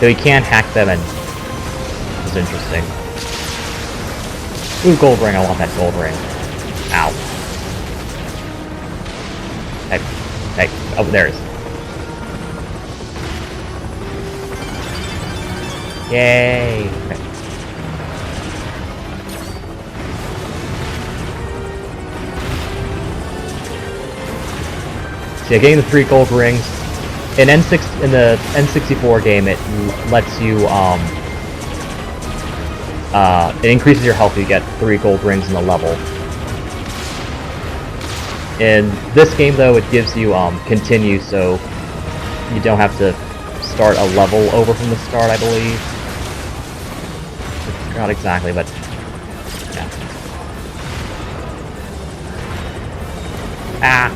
So you can hack them, and it's interesting. Ooh, gold ring, I want that gold ring. Ow. Hey, oh, there it is. Yay! Okay. So yeah, getting the 3 gold rings. In the N64 game, it lets you, it increases your health if you get 3 gold rings in the level. In this game, though, it gives you, continue, so you don't have to start a level over from the start, I believe. Not exactly, but, yeah. Ah!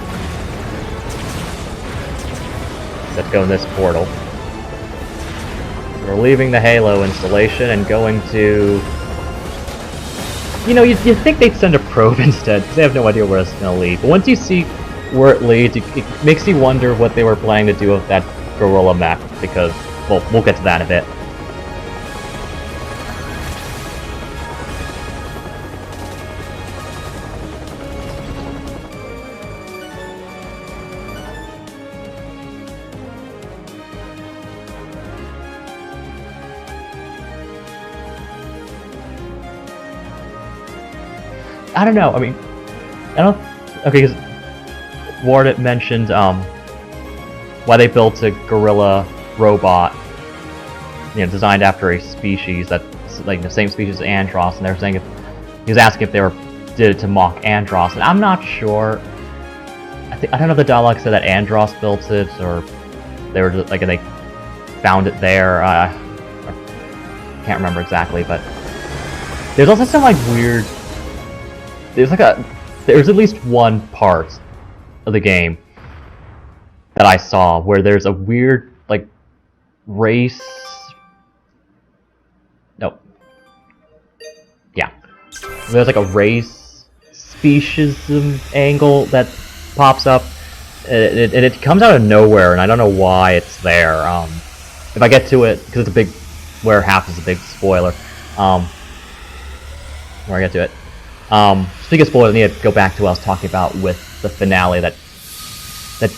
Let's go in this portal. We're leaving the Halo installation and going to... You know, you'd think they'd send a probe instead, because they have no idea where it's going to lead. But once you see where it leads, it makes you wonder what they were planning to do with that gorilla mech, because, well, we'll get to that in a bit. I don't know, I mean, okay, because Ward mentioned, why they built a gorilla robot, you know, designed after a species that's, like, the same species as Andross, and they were saying he was asking if they did it to mock Andross, and I'm not sure. I don't know if the dialogue said that Andross built it, or they were just, like, they found it there, I can't remember exactly, but there's also some, like, weird... There's at least one part of the game that I saw where there's a weird, like, race... Nope. Yeah. There's like a race speciesism angle that pops up, and it comes out of nowhere, and I don't know why it's there. If I get to it, because it's a big... where half is a big spoiler, where I get to it. Speaking of spoilers, I need to go back to what I was talking about with the finale that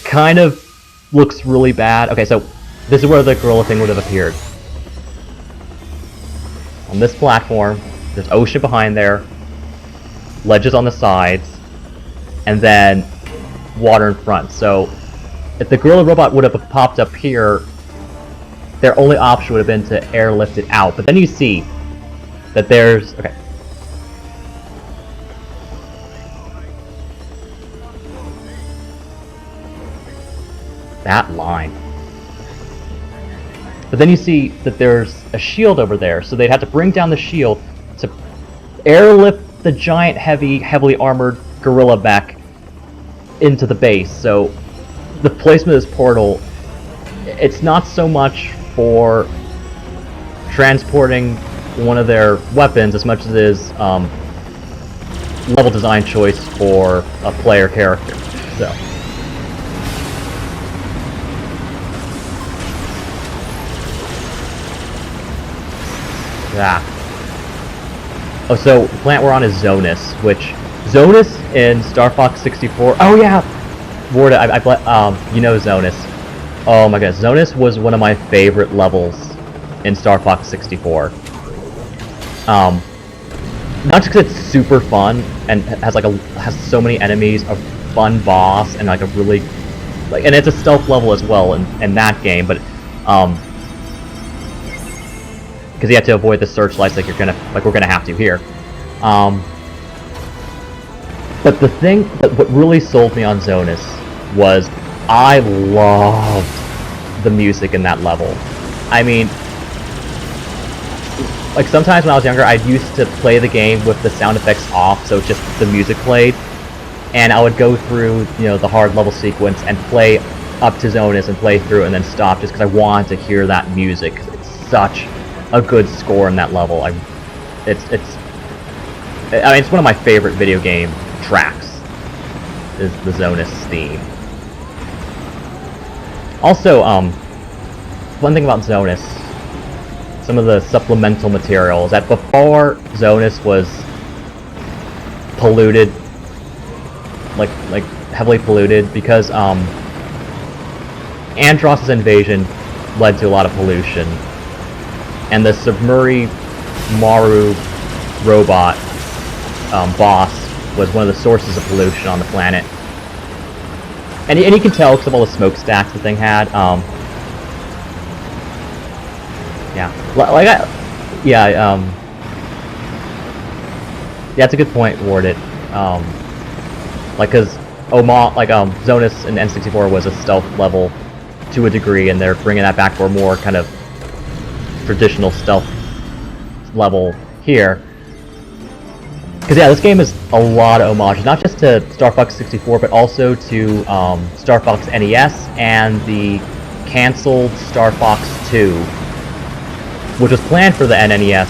kind of looks really bad. Okay, so this is where the gorilla thing would have appeared. On this platform, there's ocean behind there, ledges on the sides, and then water in front. So if the gorilla robot would have popped up here, their only option would have been to airlift it out. But then you see that there's... Okay. That line. But then you see that there's a shield over there, so they'd have to bring down the shield to airlift the giant, heavily armored gorilla back into the base. So the placement of this portal, it's not so much for transporting one of their weapons as much as it is level design choice for a player character. So. Yeah. Oh, so the planet we're on is Zonus, which Zonus in Star Fox 64. Oh yeah, Ward, you know Zonus. Oh my god, Zonus was one of my favorite levels in Star Fox 64. Not just because it's super fun and has so many enemies, a fun boss, and like a really and it's a stealth level as well in that game, but because you have to avoid the searchlights like we're gonna have to here. But the thing what really sold me on Zonus was I loved the music in that level. I mean, like sometimes when I was younger, I used to play the game with the sound effects off, so just the music played, and I would go through, you know, the hard level sequence and play up to Zonus and play through and then stop just because I wanted to hear that music. It's such a good score in that level. I mean, it's one of my favorite video game tracks, is the Zonus theme. Also, one thing about Zonus, some of the supplemental materials that before Zonus was polluted, like heavily polluted, because Andross's invasion led to a lot of pollution, and the Submuri Maru robot boss was one of the sources of pollution on the planet. And you can tell because of all the smokestacks the thing had. Yeah, that's a good point, Warded. Cause Zonus and N64 was a stealth level to a degree, and they're bringing that back for a more kind of traditional stealth level here. Because yeah, this game is a lot of homages, not just to Star Fox 64, but also to Star Fox NES and the cancelled Star Fox 2, which was planned for the SNES,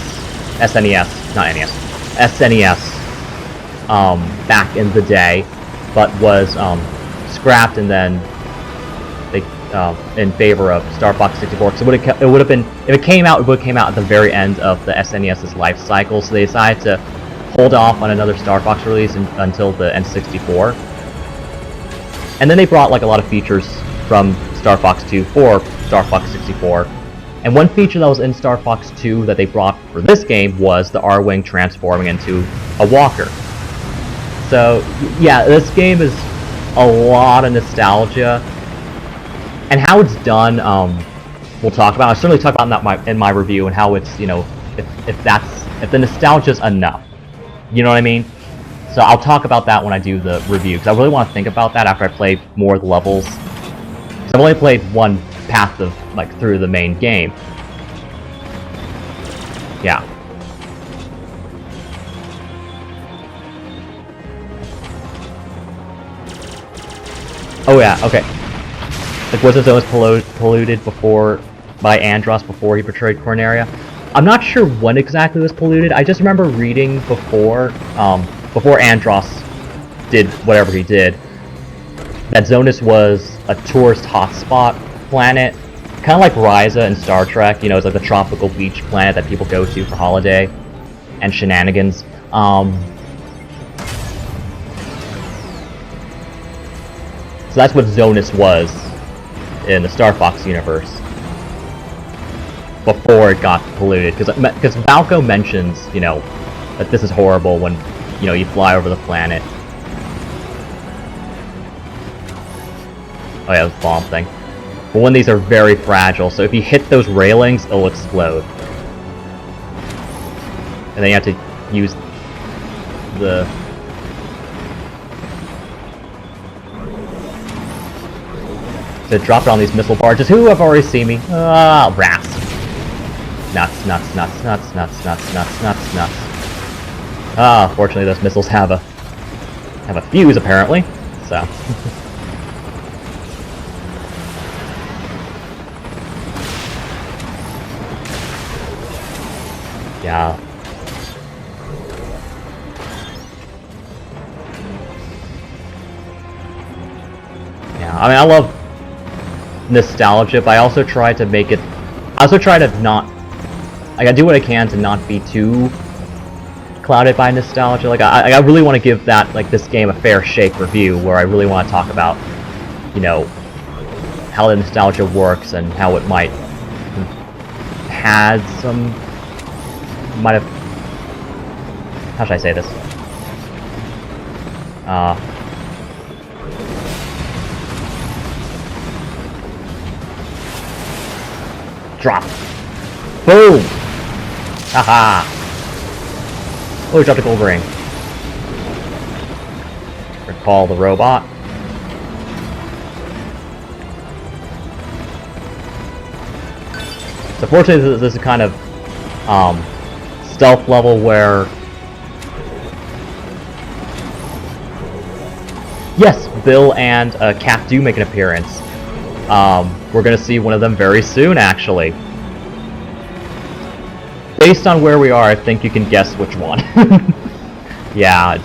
back in the day, but was scrapped and then they in favor of Star Fox 64. So it would have been, if it came out, it would have came out at the very end of the SNES's life cycle. So they decided to hold off on another Star Fox release until the N64. And then they brought like a lot of features from Star Fox 2 for Star Fox 64. And one feature that was in Star Fox 2 that they brought for this game was the R-Wing transforming into a walker. So yeah, this game is a lot of nostalgia. And how it's done, we'll talk about. I'll certainly talk about that in my review, and how it's, you know, if the nostalgia's enough. You know what I mean? So I'll talk about that when I do the review, because I really want to think about that after I play more of the levels. Because I've only played one path of, like, through the main game. Yeah. Oh yeah, okay. Like, wasn't Zonus polluted before by Andross before he betrayed Corneria? I'm not sure when exactly it was polluted. I just remember reading before Andross did whatever he did, that Zonus was a tourist hotspot planet, kind of like Ryza in Star Trek. You know, it's like the tropical beach planet that people go to for holiday and shenanigans. So that's what Zonus was in the Star Fox universe before it got polluted, because Valko mentions, you know, that this is horrible when, you know, you fly over the planet. Oh yeah, this bomb thing. But one of these are very fragile, so if you hit those railings, it'll explode. And then you have to use the... to drop it on these missile barges, who have already seen me. Ah, rats. Nuts, nuts, nuts, nuts, nuts, nuts, nuts, nuts, nuts. Ah, fortunately those missiles have a fuse, apparently, so... yeah. Yeah, I mean, I love nostalgia, but I also try to make it... I also try to not... Like, I do what I can to not be too clouded by nostalgia. Like, I really want to give that, like, this game a fair shake review, where I really want to talk about, you know, how the nostalgia works and how it might had some... might have... how should I say this? Drop. Boom! Haha! Oh, he dropped a gold ring. Recall the robot. So fortunately, this is kind of stealth level where... Yes, Bill and Cat do make an appearance. We're gonna see one of them very soon, actually. Based on where we are, I think you can guess which one. Yeah,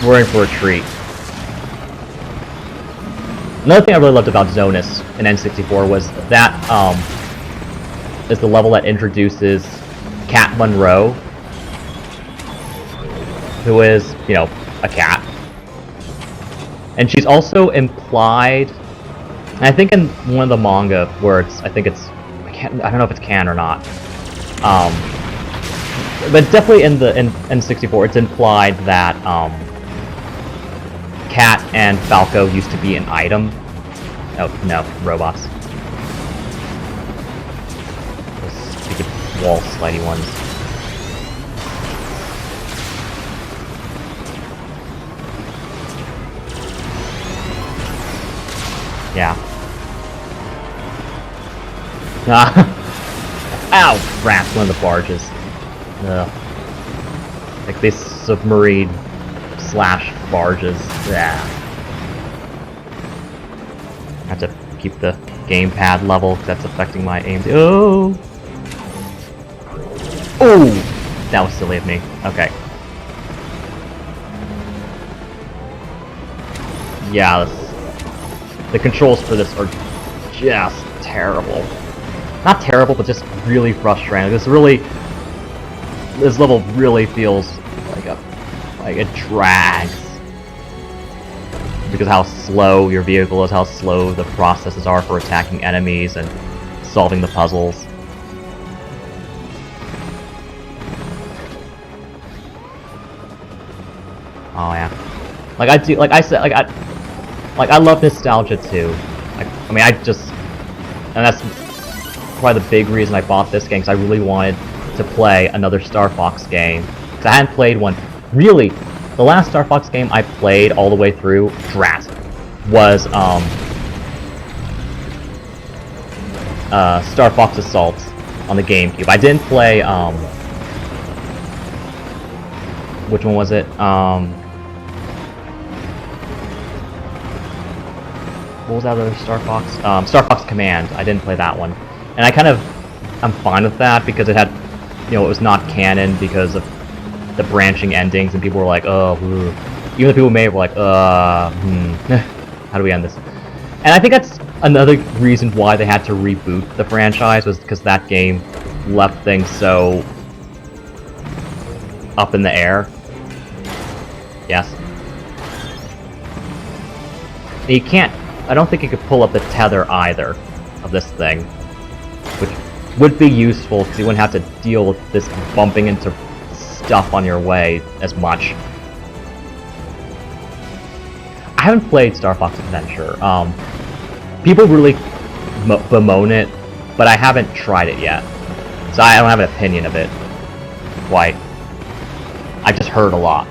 we're in for a treat. Another thing I really loved about Zonus in N64 was that is the level that introduces Cat Monroe, who is, you know, a cat. And she's also implied, and I think in one of the manga where it's, I don't know if it's canon or not, but definitely in N64 it's implied that Cat and Falco used to be an item. Oh no, robots. Those stupid wall slidey ones. Yeah. Ow! Rats, one of the barges. Like these submarine / barges. Yeah. I have to keep the gamepad level because that's affecting my aim. Oh! Oh! That was silly of me. Okay. Yeah, the controls for this are just terrible. Not terrible, but just really frustrating. This level really feels like it drags. Because of how slow your vehicle is, how slow the processes are for attacking enemies and solving the puzzles. Oh yeah. Like I do, like I said, I love nostalgia too. And that's probably the big reason I bought this game, because I really wanted to play another Star Fox game. Because I hadn't played one. Really, the last Star Fox game I played all the way through, was Star Fox Assault on the GameCube. I didn't play, which one was it? What was that other Star Fox? Star Fox Command. I didn't play that one. And I'm fine with that because it had, you know, it was not canon because of the branching endings, and people were like, oh, even the people who made it were like, how do we end this? And I think that's another reason why they had to reboot the franchise, was because that game left things so up in the air. Yes. You can't, I don't think you could pull up the tether either of this thing, which would be useful because you wouldn't have to deal with this bumping into stuff on your way as much. I haven't played Star Fox Adventure. People really bemoan it, but I haven't tried it yet, so I don't have an opinion of it. Quite. I just heard a lot.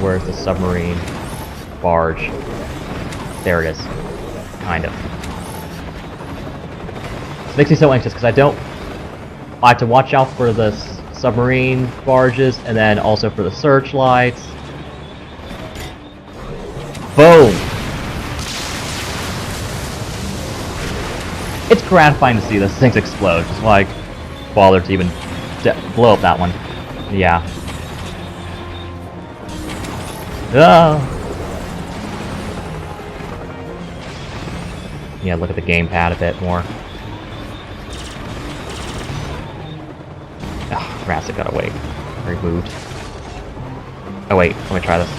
Where's the submarine barge? There it is. Kind of. It makes me so anxious because I have to watch out for the submarine barges and then also for the searchlights. Boom! It's gratifying to see those things explode, just like bother to even blow up that one. Yeah. Yeah, look at the gamepad a bit more. Oh, rats, it got away. Removed. Oh wait, let me try this.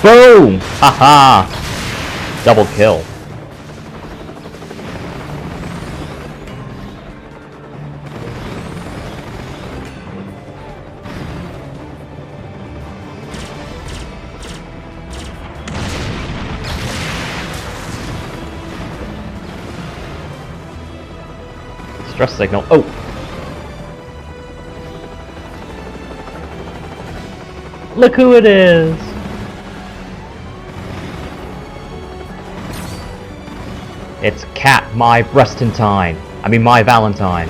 Boom! Haha! Double kill. Stress signal. Oh! Look who it is! It's Cat, my Brestantine. I mean, my Valentine.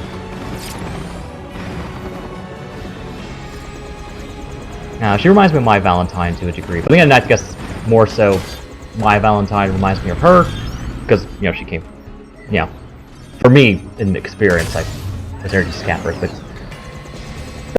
Now, she reminds me of my Valentine to a degree, but again, I guess more so my Valentine reminds me of her, because, you know, she came, you know, for me, in experience, I was there to Cat first, but